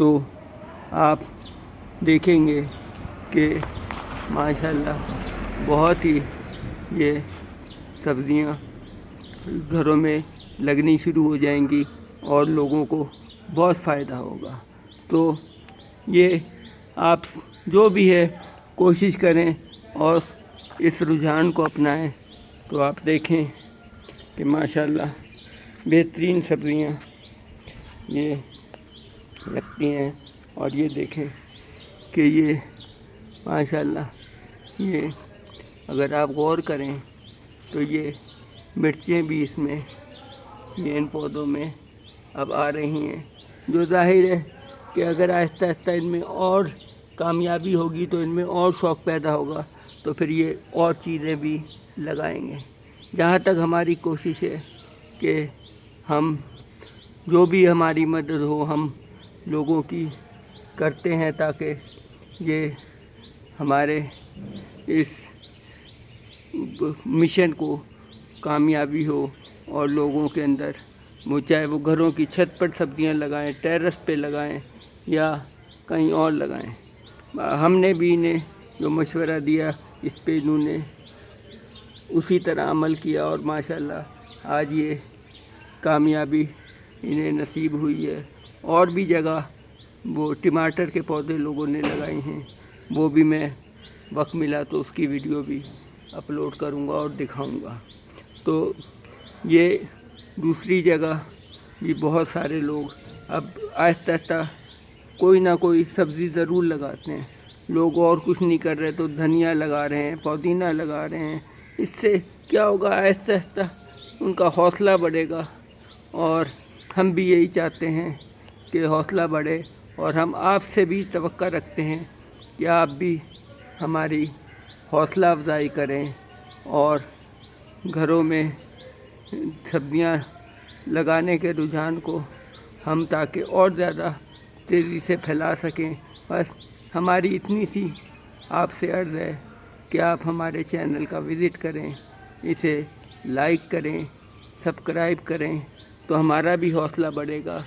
تو آپ دیکھیں گے کہ ماشاءاللہ بہت ہی یہ سبزیاں گھروں میں لگنی شروع ہو جائیں گی اور لوگوں کو بہت فائدہ ہوگا۔ تو یہ آپ جو بھی ہے کوشش کریں اور اس رجحان کو اپنائیں، تو آپ دیکھیں کہ ماشاءاللہ بہترین سبزیاں یہ لگتی ہیں۔ اور یہ دیکھیں کہ یہ ماشاءاللہ یہ اگر آپ غور کریں تو یہ مرچیں بھی اس میں یہ ان پودوں میں اب آ رہی ہیں، جو ظاہر ہے کہ اگر آہستہ آہستہ ان میں اور کامیابی ہوگی تو ان میں اور شوق پیدا ہوگا، تو پھر یہ اور چیزیں بھی لگائیں گے۔ جہاں تک ہماری کوشش ہے کہ ہم جو بھی ہماری مدد ہو ہم لوگوں کی کرتے ہیں، تاکہ یہ ہمارے اس مشن کو کامیابی ہو اور لوگوں کے اندر وہ چاہے وہ گھروں کی چھت پر سبزیاں لگائیں، ٹیرس پہ لگائیں یا کہیں اور لگائیں۔ ہم نے بھی انہیں جو مشورہ دیا اس پہ انہوں نے اسی طرح عمل کیا اور ماشاءاللہ آج یہ کامیابی انہیں نصیب ہوئی ہے۔ اور بھی جگہ وہ ٹماٹر کے پودے لوگوں نے لگائے ہیں، وہ بھی میں وقت ملا تو اس کی ویڈیو بھی اپلوڈ کروں گا اور دکھاؤں گا۔ تو یہ دوسری جگہ بھی بہت سارے لوگ اب آہستہ آہستہ کوئی نہ کوئی سبزی ضرور لگاتے ہیں۔ لوگ اور کچھ نہیں کر رہے تو دھنیا لگا رہے ہیں، پودینہ لگا رہے ہیں۔ اس سے کیا ہوگا، آہستہ آہستہ ان کا حوصلہ بڑھے گا، اور ہم بھی یہی چاہتے ہیں کہ حوصلہ بڑھے، اور ہم آپ سے بھی توقع رکھتے ہیں کہ آپ بھی ہماری حوصلہ افزائی کریں اور گھروں میں سبزیاں لگانے کے رجحان کو ہم تاکہ اور زیادہ تیزی سے پھیلا سکیں۔ بس ہماری اتنی سی آپ سے عرض ہے کہ آپ ہمارے چینل کا وزٹ کریں، اسے لائک کریں، سبسکرائب کریں، تو ہمارا بھی حوصلہ بڑھے گا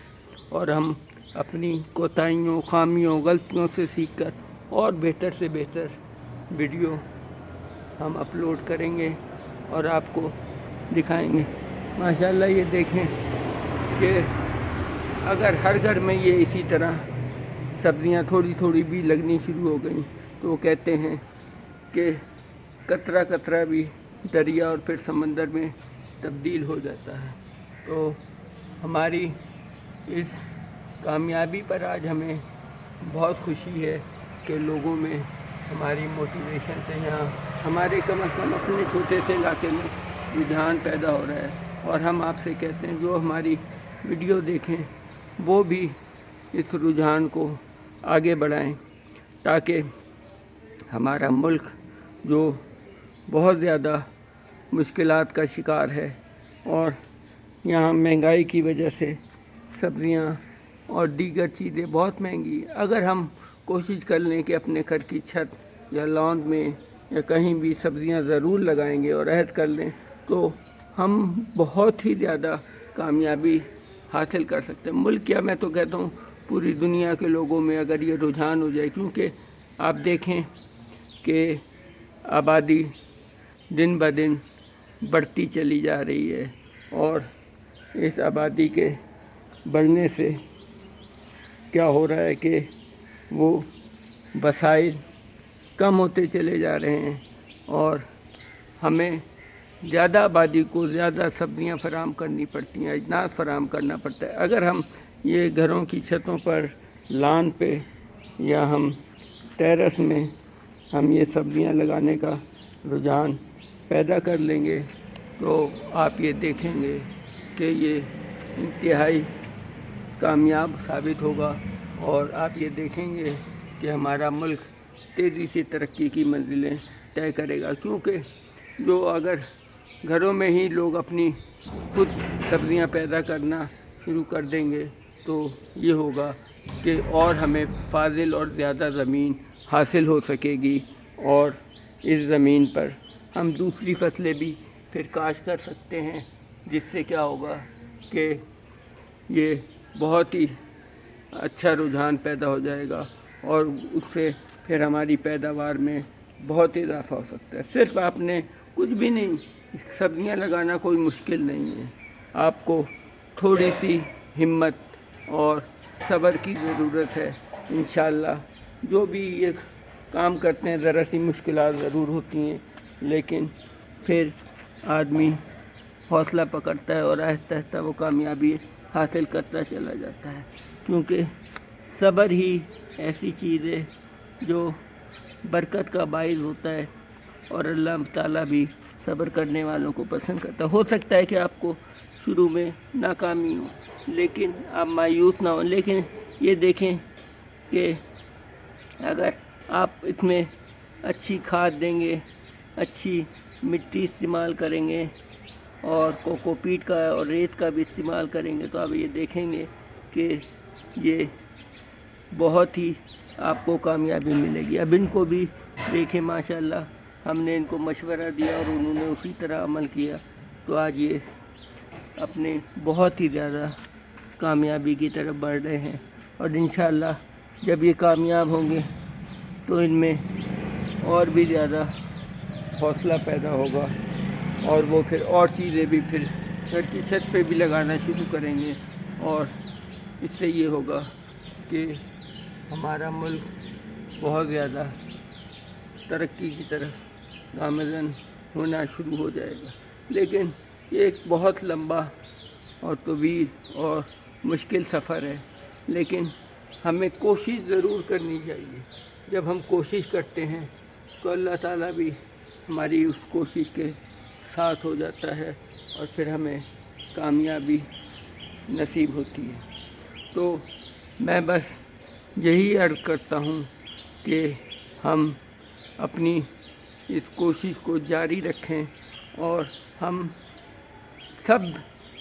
اور ہم اپنی کوتاہیوں، خامیوں، غلطیوں سے سیکھ کر اور بہتر سے بہتر ویڈیو ہم اپلوڈ کریں گے اور آپ کو دکھائیں گے۔ ماشاءاللہ یہ دیکھیں کہ اگر ہر گھر میں یہ اسی طرح سبزیاں تھوڑی تھوڑی بھی لگنی شروع ہو گئیں تو وہ کہتے ہیں کہ قطرہ قطرہ بھی دریا اور پھر سمندر میں تبدیل ہو جاتا ہے۔ تو ہماری اس کامیابی پر آج ہمیں بہت خوشی ہے کہ لوگوں میں ہماری موٹیویشن سے یہاں ہمارے کم از کم اپنے چھوٹے سے علاقے میں رجحان پیدا ہو رہا ہے، اور ہم آپ سے کہتے ہیں جو ہماری ویڈیو دیکھیں وہ بھی اس رجحان کو آگے بڑھائیں، تاکہ ہمارا ملک جو بہت زیادہ مشکلات کا شکار ہے، اور یہاں مہنگائی کی وجہ سے سبزیاں اور دیگر چیزیں بہت مہنگی ہیں، اگر ہم کوشش کر لیں کہ اپنے گھر کی چھت یا لان میں یا کہیں بھی سبزیاں ضرور لگائیں گے اور عہد کر لیں تو ہم بہت ہی زیادہ کامیابی حاصل کر سکتے ہیں۔ ملک کیا، میں تو کہتا ہوں پوری دنیا کے لوگوں میں اگر یہ رجحان ہو جائے، کیونکہ آپ دیکھیں کہ آبادی دن بدن بڑھتی چلی جا رہی ہے، اور اس آبادی کے بڑھنے سے کیا ہو رہا ہے کہ وہ وسائل کم ہوتے چلے جا رہے ہیں، اور ہمیں زیادہ آبادی کو زیادہ سبزیاں فراہم کرنی پڑتی ہیں، اجناس فراہم کرنا پڑتا ہے۔ اگر ہم یہ گھروں کی چھتوں پر، لان پہ یا ہم ٹیرس میں ہم یہ سبزیاں لگانے کا رجحان پیدا کر لیں گے تو آپ یہ دیکھیں گے کہ یہ انتہائی کامیاب ثابت ہوگا، اور آپ یہ دیکھیں گے کہ ہمارا ملک تیزی سے ترقی کی منزلیں طے کرے گا، کیونکہ جو اگر گھروں میں ہی لوگ اپنی خود سبزیاں پیدا کرنا شروع کر دیں گے تو یہ ہوگا کہ اور ہمیں فاضل اور زیادہ زمین حاصل ہو سکے گی، اور اس زمین پر ہم دوسری فصلیں بھی پھر کاشت کر سکتے ہیں، جس سے کیا ہوگا کہ یہ بہت ہی اچھا رجحان پیدا ہو جائے گا اور اس سے پھر ہماری پیداوار میں بہت اضافہ ہو سکتا ہے۔ صرف آپ نے کچھ بھی نہیں، سبزیاں لگانا کوئی مشکل نہیں ہے، آپ کو تھوڑی سی ہمت اور صبر کی ضرورت ہے۔ انشاءاللہ جو بھی یہ کام کرتے ہیں ذرا سی مشکلات ضرور ہوتی ہیں، لیکن پھر آدمی حوصلہ پکڑتا ہے اور آہستہ آہستہ وہ کامیابی حاصل کرتا چلا جاتا ہے، کیونکہ صبر ہی ایسی چیز ہے جو برکت کا باعث ہوتا ہے، اور اللہ تعالیٰ بھی صبر کرنے والوں کو پسند کرتا ہے۔ ہو سکتا ہے کہ آپ کو شروع میں ناکامی ہو، لیکن آپ مایوس نہ ہوں، لیکن یہ دیکھیں کہ اگر آپ اس میں اچھی کھاد دیں گے، اچھی مٹی استعمال کریں گے اور کوکوپیٹ کا اور ریت کا بھی استعمال کریں گے، تو آپ یہ دیکھیں گے کہ یہ بہت ہی آپ کو کامیابی ملے گی۔ اب ان کو بھی دیکھیں، ماشاءاللہ ہم نے ان کو مشورہ دیا اور انہوں نے اسی طرح عمل کیا، تو آج یہ اپنے بہت ہی زیادہ کامیابی کی طرف بڑھ رہے ہیں، اور انشاءاللہ جب یہ کامیاب ہوں گے تو ان میں اور بھی زیادہ حوصلہ پیدا ہوگا، اور وہ پھر اور چیزیں بھی پھر گھر کی چھت پہ بھی لگانا شروع کریں گے، اور اس سے یہ ہوگا کہ ہمارا ملک بہت زیادہ ترقی کی طرف گامزن ہونا شروع ہو جائے گا۔ لیکن یہ ایک بہت لمبا اور طویل اور مشکل سفر ہے، لیکن ہمیں کوشش ضرور کرنی چاہیے۔ جب ہم کوشش کرتے ہیں تو اللہ تعالیٰ بھی ہماری اس کوشش کے ساتھ ہو جاتا ہے، اور پھر ہمیں کامیابی نصیب ہوتی ہے۔ تو میں بس یہی عرض کرتا ہوں کہ ہم اپنی اس کوشش کو جاری رکھیں، اور ہم سب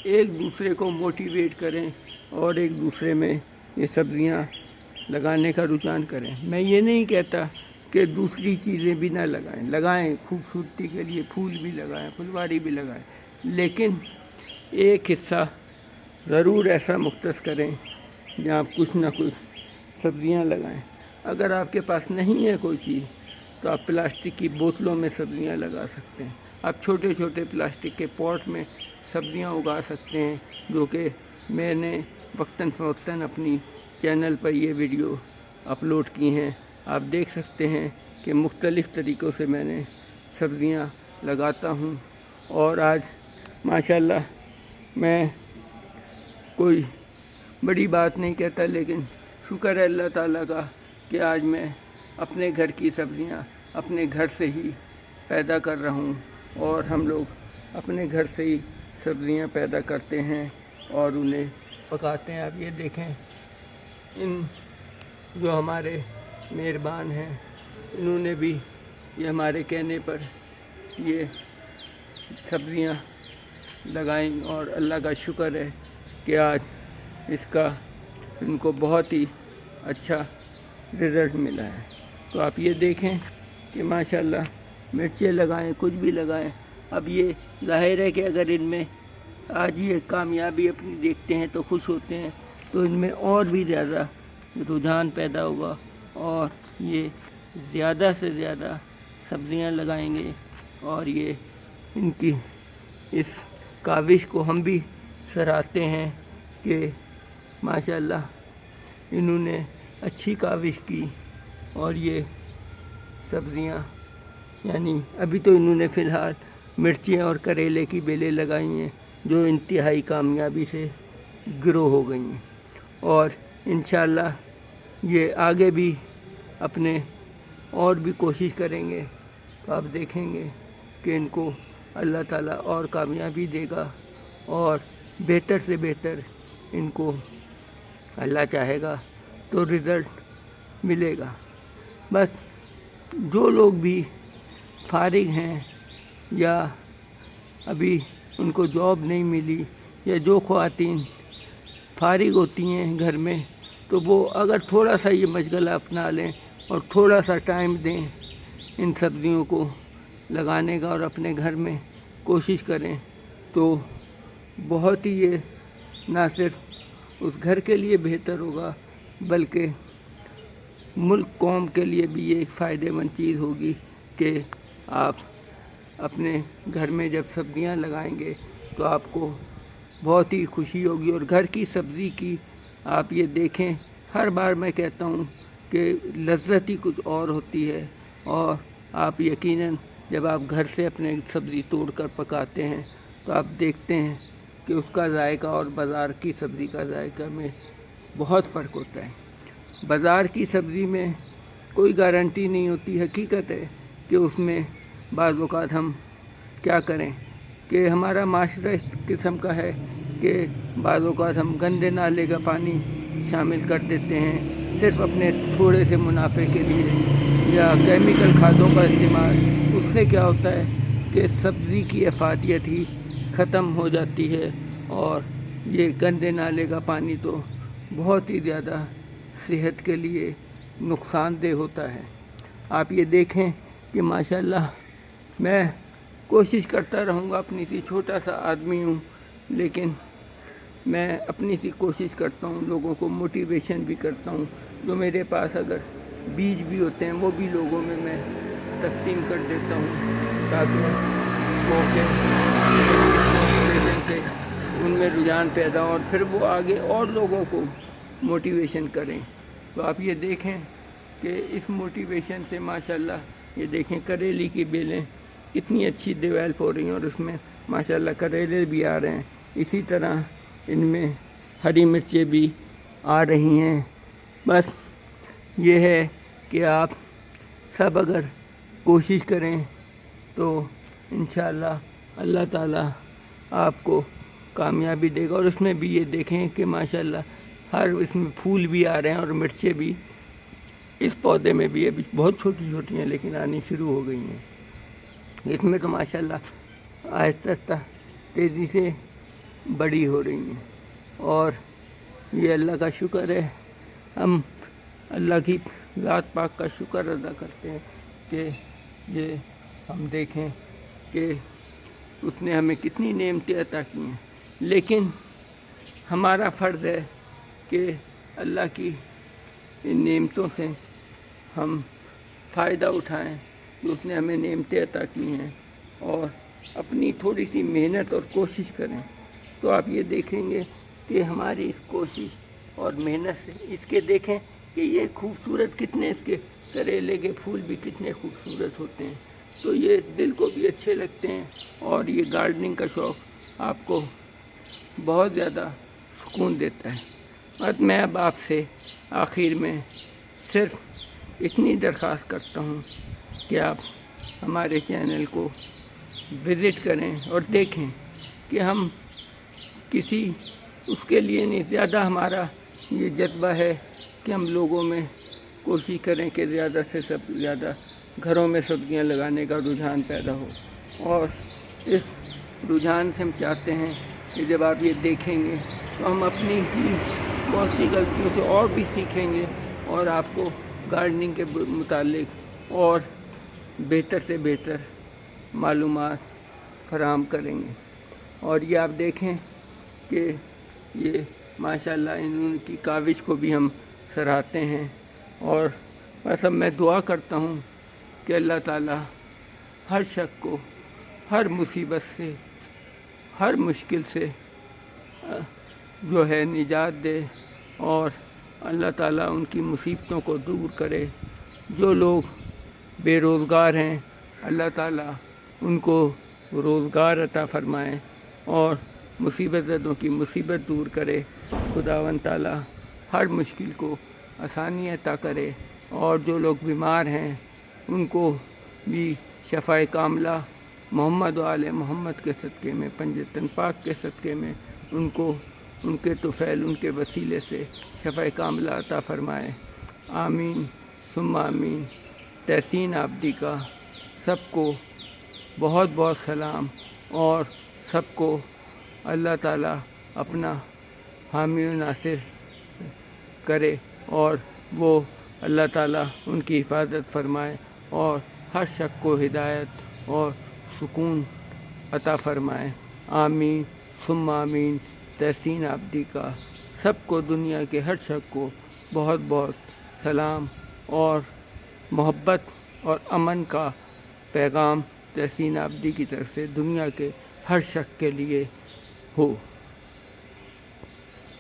ایک دوسرے کو موٹیویٹ کریں اور ایک دوسرے میں یہ سبزیاں لگانے کا رجحان کریں۔ میں یہ نہیں کہتا کہ دوسری چیزیں بھی نہ لگائیں، خوبصورتی کے لیے پھول بھی لگائیں، پھلواری بھی لگائیں، لیکن ایک حصہ ضرور ایسا مختص کریں جہاں آپ کچھ نہ کچھ سبزیاں لگائیں۔ اگر آپ کے پاس نہیں ہے کوئی چیز تو آپ پلاسٹک کی بوتلوں میں سبزیاں لگا سکتے ہیں، آپ چھوٹے چھوٹے پلاسٹک کے پاٹ میں سبزیاں اگا سکتے ہیں، جو کہ میں نے وقتاً فوقتاً اپنی چینل پر یہ ویڈیو اپلوڈ کی ہیں۔ آپ دیکھ سکتے ہیں کہ مختلف طریقوں سے میں نے سبزیاں لگاتا ہوں، اور آج ماشاءاللہ میں کوئی بڑی بات نہیں کہتا، لیکن شکر ہے اللہ تعالیٰ کا کہ آج میں اپنے گھر کی سبزیاں اپنے گھر سے ہی پیدا کر رہا ہوں، اور ہم لوگ اپنے گھر سے ہی سبزیاں پیدا کرتے ہیں اور انہیں پکاتے ہیں۔ آپ یہ دیکھیں، ان جو ہمارے مہربان ہیں انہوں نے بھی یہ ہمارے کہنے پر یہ سبزیاں لگائیں، اور اللہ کا شکر ہے کہ آج اس کا ان کو بہت ہی اچھا رزلٹ ملا ہے۔ تو آپ یہ دیکھیں کہ ماشاءاللہ مرچیں لگائیں، کچھ بھی لگائیں۔ اب یہ ظاہر ہے کہ اگر ان میں آج یہ کامیابی اپنی دیکھتے ہیں تو خوش ہوتے ہیں، تو ان میں اور بھی زیادہ رجحان پیدا ہوگا، اور یہ زیادہ سے زیادہ سبزیاں لگائیں گے، اور یہ ان کی اس کاوش کو ہم بھی سراہتے ہیں کہ ماشاءاللہ انہوں نے اچھی کاوش کی، اور یہ سبزیاں یعنی ابھی تو انہوں نے فی الحال مرچیں اور کریلے کی بیلیں لگائی ہیں جو انتہائی کامیابی سے گرو ہو گئی ہیں، اور انشاءاللہ یہ آگے بھی اپنے اور بھی کوشش کریں گے، تو آپ دیکھیں گے کہ ان کو اللہ تعالیٰ اور کامیابی دے گا، اور بہتر سے بہتر ان کو اللہ چاہے گا تو رزلٹ ملے گا۔ بس جو لوگ بھی فارغ ہیں یا ابھی ان کو جاب نہیں ملی، یا جو خواتین فارغ ہوتی ہیں گھر میں، تو وہ اگر تھوڑا سا یہ مشغلہ اپنا لیں اور تھوڑا سا ٹائم دیں ان سبزیوں کو لگانے کا، اور اپنے گھر میں کوشش کریں، تو بہت ہی یہ نہ صرف اس گھر کے لیے بہتر ہوگا بلکہ ملک قوم کے لیے بھی یہ ایک فائدہ مند چیز ہوگی کہ آپ اپنے گھر میں جب سبزیاں لگائیں گے تو آپ کو بہت ہی خوشی ہوگی. اور گھر کی سبزی کی آپ یہ دیکھیں، ہر بار میں کہتا ہوں کہ لذت ہی کچھ اور ہوتی ہے. اور آپ یقیناً جب آپ گھر سے اپنے سبزی توڑ کر پکاتے ہیں تو آپ دیکھتے ہیں کہ اس کا ذائقہ اور بازار کی سبزی کا ذائقہ میں بہت فرق ہوتا ہے. بازار کی سبزی میں کوئی گارنٹی نہیں ہوتی. حقیقت ہے کہ اس میں بعض اوقات ہم کیا کریں کہ ہمارا معاشرہ اس قسم کا ہے کہ بعض اوقات ہم گندے نالے کا پانی شامل کر دیتے ہیں صرف اپنے تھوڑے سے منافع کے لیے، یا کیمیکل کھادوں کا استعمال. اس سے کیا ہوتا ہے کہ سبزی کی افادیت ہی ختم ہو جاتی ہے. اور یہ گندے نالے کا پانی تو بہت ہی زیادہ صحت کے لیے نقصان دہ ہوتا ہے. آپ یہ دیکھیں کہ ماشاءاللہ میں کوشش کرتا رہوں گا، اپنی سی چھوٹا سا آدمی ہوں لیکن میں اپنی سی کوشش کرتا ہوں، لوگوں کو موٹیویشن بھی کرتا ہوں. جو میرے پاس اگر بیج بھی ہوتے ہیں وہ بھی لوگوں میں تقسیم کر دیتا ہوں تاکہ وہ سے ان میں رجحان پیدا ہو اور پھر وہ آگے اور لوگوں کو موٹیویشن کریں. تو آپ یہ دیکھیں کہ اس موٹیویشن سے ماشاءاللہ یہ دیکھیں کریلی کی بیلیں کتنی اچھی ڈیولپ ہو رہی ہیں اور اس میں ماشاءاللہ کریلے بھی آ رہے ہیں. اسی طرح ان میں ہری مرچیں بھی آ رہی ہیں. بس یہ ہے کہ آپ سب اگر کوشش کریں تو انشاءاللہ اللہ تعالیٰ آپ کو کامیابی دے گا. اور اس میں بھی یہ دیکھیں کہ ماشاءاللہ ہر اس میں پھول بھی آ رہے ہیں اور مرچیں بھی اس پودے میں بھی ابھی بہت چھوٹی چھوٹی ہیں لیکن آنی شروع ہو گئی ہیں. اس میں تو ماشاءاللہ آہستہ آہستہ تیزی سے بڑی ہو رہی ہیں. اور یہ اللہ کا شکر ہے، ہم اللہ کی ذات پاک کا شکر ادا کرتے ہیں کہ یہ ہم دیکھیں کہ اس نے ہمیں کتنی نعمتیں عطا کی ہیں. لیکن ہمارا فرض ہے کہ اللہ کی ان نعمتوں سے ہم فائدہ اٹھائیں جو اس نے ہمیں نعمتیں عطا کی ہیں اور اپنی تھوڑی سی محنت اور کوشش کریں. تو آپ یہ دیکھیں گے کہ ہماری اس کوشش اور محنت سے اس کے دیکھیں کہ یہ خوبصورت کتنے اس کے کریلے کے پھول بھی کتنے خوبصورت ہوتے ہیں. تو یہ دل کو بھی اچھے لگتے ہیں اور یہ گارڈننگ کا شوق آپ کو بہت زیادہ سکون دیتا ہے. بس میں اب آپ سے آخر میں صرف اتنی درخواست کرتا ہوں کہ آپ ہمارے چینل کو وزٹ کریں اور دیکھیں کہ ہم کسی اس کے لیے نہیں، زیادہ ہمارا یہ جذبہ ہے کہ ہم لوگوں میں کوشش کریں کہ زیادہ سے زیادہ گھروں میں سبزیاں لگانے کا رجحان پیدا ہو. اور اس رجحان سے ہم چاہتے ہیں کہ جب آپ یہ دیکھیں گے تو ہم اپنی ہی بہت سی غلطیوں سے اور بھی سیکھیں گے اور آپ کو گارڈننگ کے متعلق اور بہتر سے بہتر معلومات فراہم کریں گے. اور یہ آپ دیکھیں کہ یہ ماشاءاللہ ان کی کاوش کو بھی ہم سراہتے ہیں. اور بس اب میں دعا کرتا ہوں کہ اللہ تعالیٰ ہر شخص کو ہر مصیبت سے، ہر مشکل سے جو ہے نجات دے اور اللہ تعالیٰ ان کی مصیبتوں کو دور کرے. جو لوگ بے روزگار ہیں اللہ تعالیٰ ان کو روزگار عطا فرمائے اور مصیبت زدوں کی مصیبت دور کرے. خداوند تعالیٰ ہر مشکل کو آسانی عطا کرے. اور جو لوگ بیمار ہیں ان کو بھی شفائے کاملہ محمد و آل محمد کے صدقے میں، پنجتن پاک کے صدقے میں ان کو ان کے طفیل ان کے وسیلے سے شفائے کاملہ عطا فرمائے. آمین ثم آمین. تحسین آبدی کا سب کو بہت بہت سلام اور سب کو اللہ تعالیٰ اپنا حامی و ناصر کرے اور وہ اللہ تعالیٰ ان کی حفاظت فرمائے اور ہر شخص کو ہدایت اور سکون عطا فرمائے. آمین ثم آمین. تحسین آبدی کا سب کو، دنیا کے ہر شخص کو بہت بہت سلام اور محبت اور امن کا پیغام تحسین عابدی کی طرف سے دنیا کے ہر شخص کے لیے ہو۔